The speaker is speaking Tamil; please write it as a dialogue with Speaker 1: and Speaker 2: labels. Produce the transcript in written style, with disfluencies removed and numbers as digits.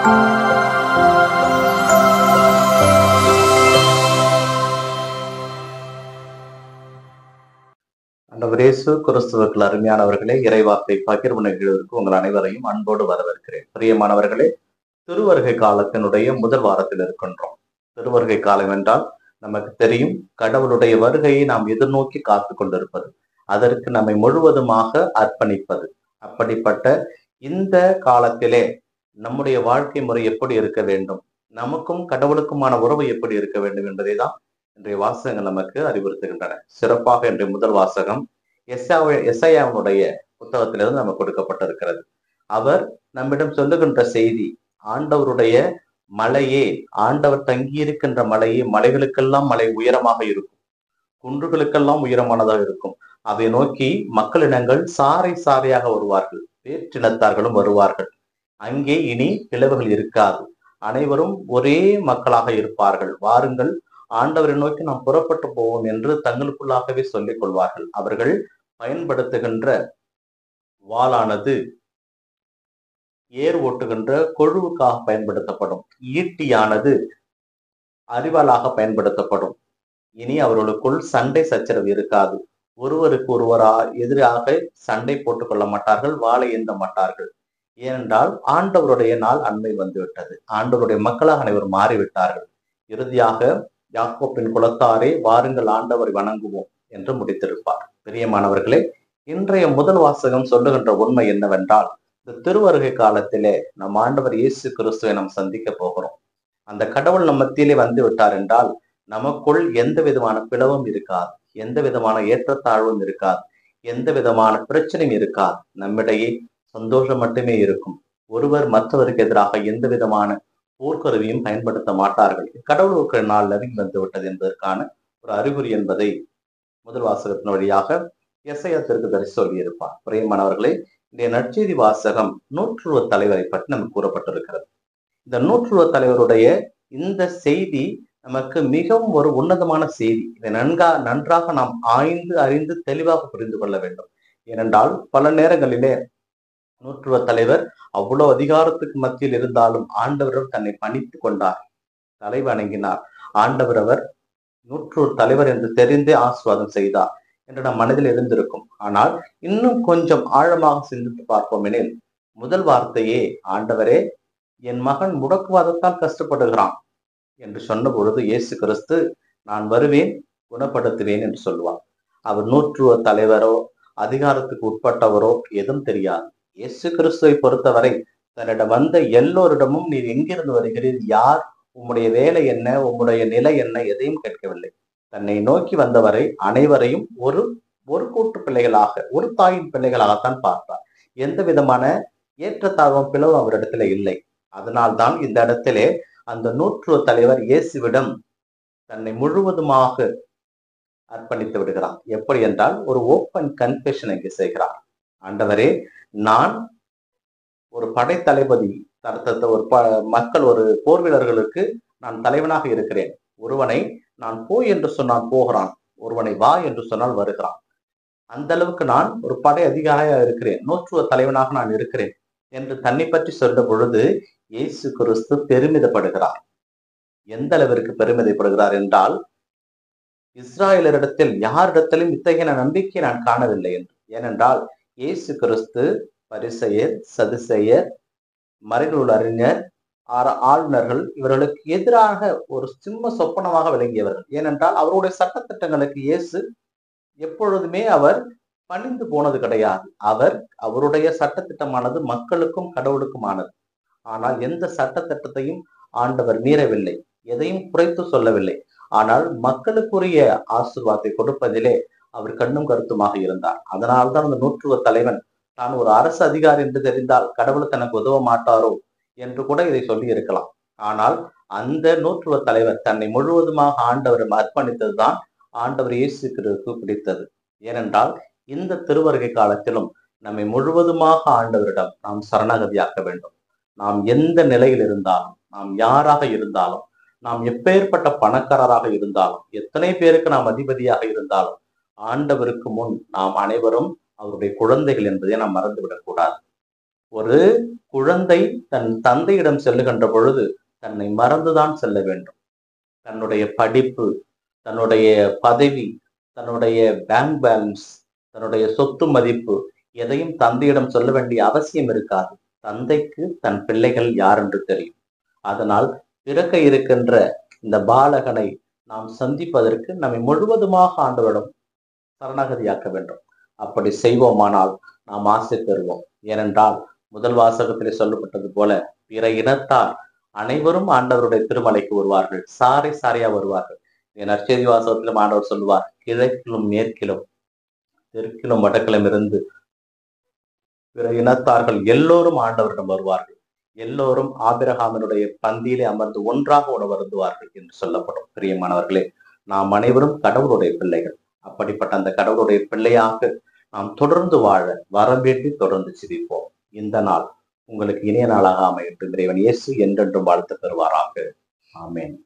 Speaker 1: ஆண்டவர் இயேசு கிறிஸ்துவுக்குள் அருமையானவர்களே, இறைவார்த்தை பகிர்வு நிகழ்வுக்கு உங்கள் அனைவரையும் அன்போடு வரவேற்கிறேன். பிரியமானவர்களே, திருவருகை காலத்தினுடைய முதல் வாரத்தில் இருக்கின்றோம். திருவருகை காலம் என்றால் நமக்கு தெரியும், கடவுளுடைய வருகையை நாம் எதிர்நோக்கி காத்து கொண்டிருப்பது, அதற்கு நம்மை முழுவதுமாக அர்ப்பணிப்பது. அப்படிப்பட்ட இந்த காலத்திலே நம்முடைய வாழ்க்கை முறை எப்படி இருக்க வேண்டும், நமக்கும் கடவுளுக்குமான உறவு எப்படி இருக்க வேண்டும் என்பதை தான் இன்றைய வாசகங்கள் நமக்கு அறிவுறுத்துகின்றன. சிறப்பாக இன்றைய முதல் வாசகம் எசாயாவினுடைய புத்தகத்திலிருந்து நமக்கு கொடுக்கப்பட்டிருக்கிறது. அவர் நம்மிடம் சொல்லுகின்ற செய்தி, ஆண்டவருடைய மலையே, ஆண்டவர் தங்கியிருக்கின்ற மலையே, மலைகளுக்கெல்லாம் மலை உயரமாக இருக்கும், குன்றுகளுக்கெல்லாம் உயரமானதாக இருக்கும். அதை நோக்கி மக்களினங்கள் சாறை சாறையாக வருவார்கள், வேற்றினத்தார்களும் வருவார்கள். அங்கே இனி பிளவுகள் இருக்காது, அனைவரும் ஒரே மக்களாக இருப்பார்கள். வாருங்கள், ஆண்டவரை நோக்கி நாம் புறப்பட்டு போவோம் என்று தங்களுக்குள்ளாகவே சொல்லிக் கொள்வார்கள். அவர்கள் பயன்படுத்துகின்ற வாளானது ஏர் ஓட்டுகின்ற கொழுவுக்காக பயன்படுத்தப்படும், ஈட்டியானது அறிவாளாக பயன்படுத்தப்படும். இனி அவர்களுக்குள் சண்டை சச்சரவு இருக்காது, ஒருவருக்கு ஒருவரா எதிராக சண்டை போட்டுக் கொள்ள மாட்டார்கள், வாளை ஏந்த மாட்டார்கள். ஏனென்றால் ஆண்டவருடைய நாள் அண்மை வந்துவிட்டது, ஆண்டவருடைய மக்களாக அனைவரும் மாறிவிட்டார்கள். இறுதியாக யாக்கோப்பின் குலத்தாரே, வாருங்கள் ஆண்டவரை வணங்குவோம் என்று முடித்திருப்பார். பிரியமானவர்களே, இன்றைய முதல் வாசகம் சொல்லுகின்ற உண்மை என்னவென்றால், இந்த திருவருகை காலத்திலே நம் ஆண்டவர் இயேசு கிறிஸ்துவை நாம் சந்திக்க போகிறோம். அந்த கடவுள் நம் மத்தியிலே வந்து விட்டார் என்றால் நமக்குள் எந்த விதமான பிளவும் இருக்காது, எந்த விதமான ஏற்றத்தாழ்வும் இருக்காது, எந்த விதமான பிரச்சனையும் இருக்காது. நம்மிடையே சந்தோஷம் மட்டுமே இருக்கும். ஒருவர் மற்றவருக்கு எதிராக எந்த விதமான போர்க்கருவியும் பயன்படுத்த மாட்டார்கள். கடவுளுக்கு நாள் நெருங்கி வந்து விட்டது என்பதற்கான ஒரு அறிகுறி என்பதை முதல் வாசகத்தின் வழியாக எசையா தீர்க்கதரிசி சொல்லியிருப்பார். பிரியமானவர்களே, இந்த நற்செய்தி வாசகம் நூற்றுருவ தலைவரை பற்றி நமக்கு கூறப்பட்டிருக்கிறது. இந்த நூற்றுருவ தலைவருடைய இந்த செய்தி நமக்கு மிகவும் ஒரு உன்னதமான செய்தி. இதை நன்றாக நாம் ஆய்ந்து அறிந்து தெளிவாக புரிந்து கொள்ள வேண்டும். ஏனென்றால் பல நேரங்களிலே நூற்றுவ தலைவர் அவ்வளவு அதிகாரத்துக்கு மத்தியில் இருந்தாலும் ஆண்டவரும் தன்னை பணித்து கொண்டார், தலை வணங்கினார். ஆண்டவர் அவர் நூற்றுவ தலைவர் என்று தெரிந்தே ஆசீர்வாதம் செய்தார் என்று நம் மனதில் இருந்திருக்கும். ஆனால் இன்னும் கொஞ்சம் ஆழமாக சிந்தித்து பார்ப்போம் எனில், முதல் வார்த்தையே, ஆண்டவரே, என் மகன் முடக்குவாதத்தால் கஷ்டப்படுகிறான் என்று சொன்ன பொழுது இயேசு கிறிஸ்து, நான் வருவேன், குணப்படுத்துவேன் என்று சொல்லுவார். அவர் நூற்றுவ தலைவரோ அதிகாரத்துக்கு உட்பட்டவரோ எதுவும் தெரியாது. இயேசு கிறிஸ்துவை பொறுத்தவரை தன்னிடம் வந்த எல்லோரிடமும், நீர் எங்கிருந்து வருகிறீர், யார், உம்முடைய வேலை என்ன, உம்முடைய நிலை என்ன, எதையும் கேட்கவில்லை. தன்னை நோக்கி வந்தவரை அனைவரையும் ஒரு கூட்டு பிள்ளைகளாக, ஒரு தாயின் பிள்ளைகளாகத்தான் பார்த்தார். எந்த விதமான ஏற்றத்தாழ்வும் பிளவும் அவரிடத்துல இல்லை. அதனால்தான் இந்த இடத்திலே அந்த நூற்றுவ தலைவர் இயேசுவிடம் தன்னை முழுவதுமாக அர்ப்பணித்து விடுகிறார். எப்படி என்றால், ஒரு ஓப்பன் கன்ஃபெஷன் இங்கே செய்கிறார். ஆண்டவரே, நான் ஒரு படை தளபதி, ஒரு மக்கள், ஒரு போர் வீரர்களுக்கு நான் தலைவனாக இருக்கிறேன். ஒருவனை நான் போய் என்று சொன்னால் போகிறான், ஒருவனை வா என்று சொன்னால் வருகிறான். அந்த அளவுக்கு நான் ஒரு படை அதிகாரியாக இருக்கிறேன், நூற்றுவ தலைவனாக நான் இருக்கிறேன் என்று தன்னை பற்றி சொல்ல பொழுது இயேசு கிறிஸ்து பெருமிதப்படுகிறார். எந்த அளவிற்கு பெருமிதப்படுகிறார் என்றால், இஸ்ராயலரிடத்தில் யாரிடத்திலும் இத்தகைய நம்பிக்கை நான் காணவில்லை என்று. ஏனென்றால் இயேசு கிறிஸ்து பரிசேயர், சதுசேயர், மறைநூல் அறிஞர், ஆளுநர்கள் இவர்களுக்கு எதிராக ஒரு சிம்ம சொப்பனமாக விளங்கியவர்கள். ஏனென்றால் அவருடைய சட்டத்திட்டங்களுக்கு இயேசு எப்பொழுதுமே அவர் பணிந்து போனது கிடையாது. அவருடைய சட்டத்திட்டமானது மக்களுக்கும் கடவுளுக்குமானது. ஆனால் எந்த சட்டத்திட்டத்தையும் ஆண்டவர் மீறவில்லை, எதையும் குறைத்து சொல்லவில்லை. ஆனால் மக்களுக்குரிய ஆசீர்வாதத்தை கொடுப்பதிலே அவர் கண்ணும் கருத்துமாக இருந்தார். அதனால்தான் அந்த நூற்றுவ தலைவன் தான் ஒரு அரசு அதிகாரி என்று தெரிந்தால் கடவுள் தனக்கு உதவ மாட்டாரோ என்று கூட இதை சொல்லி இருக்கலாம். ஆனால் அந்த நூற்றுவ தலைவர் தன்னை முழுவதுமாக ஆண்டவரிடம் அர்ப்பணித்ததுதான் ஆண்டவர் இயேசு கிறிஸ்துவுக்கு பிடித்தது. ஏனென்றால் இந்த திருவருகை காலத்திலும் நம்மை முழுவதுமாக ஆண்டவரிடம் நாம் சரணாகதியாக்க வேண்டும். நாம் எந்த நிலையில் இருந்தாலும், நாம் யாராக இருந்தாலும், நாம் எப்பேற்பட்ட பணக்காரராக இருந்தாலும், எத்தனை பேருக்கு நாம் அதிபதியாக இருந்தாலும், ஆண்டவருக்கு முன் நாம் அனைவரும் அவருடைய குழந்தைகள் என்பதை நாம் மறந்துவிடக் கூடாது. ஒரு குழந்தை தன் தந்தையிடம் செல்லுகின்ற பொழுது தன்னை மறந்துதான் செல்ல வேண்டும். தன்னுடைய படிப்பு, தன்னுடைய பதவி, தன்னுடைய பேங்க் பேலன்ஸ், தன்னுடைய சொத்து மதிப்பு எதையும் தந்தையிடம் சொல்ல வேண்டிய அவசியம் இருக்காது. தந்தைக்கு தன் பிள்ளைகள் யார் என்று தெரியும். அதனால் பிறக்க இருக்கின்ற இந்த பாலகனை நாம் சந்திப்பதற்கு நம்மை முழுவதுமாக ஆண்டவரிடம் சரணாகதியாக்க வேண்டும். அப்படி செய்வோமானால் நாம் ஆசை பெறுவோம். ஏனென்றால் முதல் வாசகத்திலே சொல்லப்பட்டது போல பிற இனத்தார் அனைவரும் ஆண்டவருடைய திருமலைக்கு வருவார்கள். சாறை சாறையா வருவார்கள். நற்செய்தி வாசகத்திலும் ஆண்டவர் சொல்லுவார், கிழக்கிலும் மேற்கிலும் தெற்கிலும் வடக்கிலும் இருந்து பிற இனத்தார்கள் எல்லோரும் ஆண்டவரிடம் வருவார்கள். எல்லோரும் ஆபிரகாமினுடைய பந்தியிலே அமர்ந்து ஒன்றாக உணவருந்துவார்கள் என்று சொல்லப்படும். பிரியமானவர்களே, நாம் அனைவரும் கடவுளுடைய பிள்ளைகள். அப்படிப்பட்ட அந்த கடவுளுடைய பிள்ளையாக நாம் தொடர்ந்து வாழ வரம் வேண்டி தொடர்ந்து சிரிப்போம். இந்த நாள் உங்களுக்கு இனிய நாளாக அமையட்டும். இறைவன் இயேசு என்றென்றும் வாழ்த்து பெறுவாராக. ஆமென்.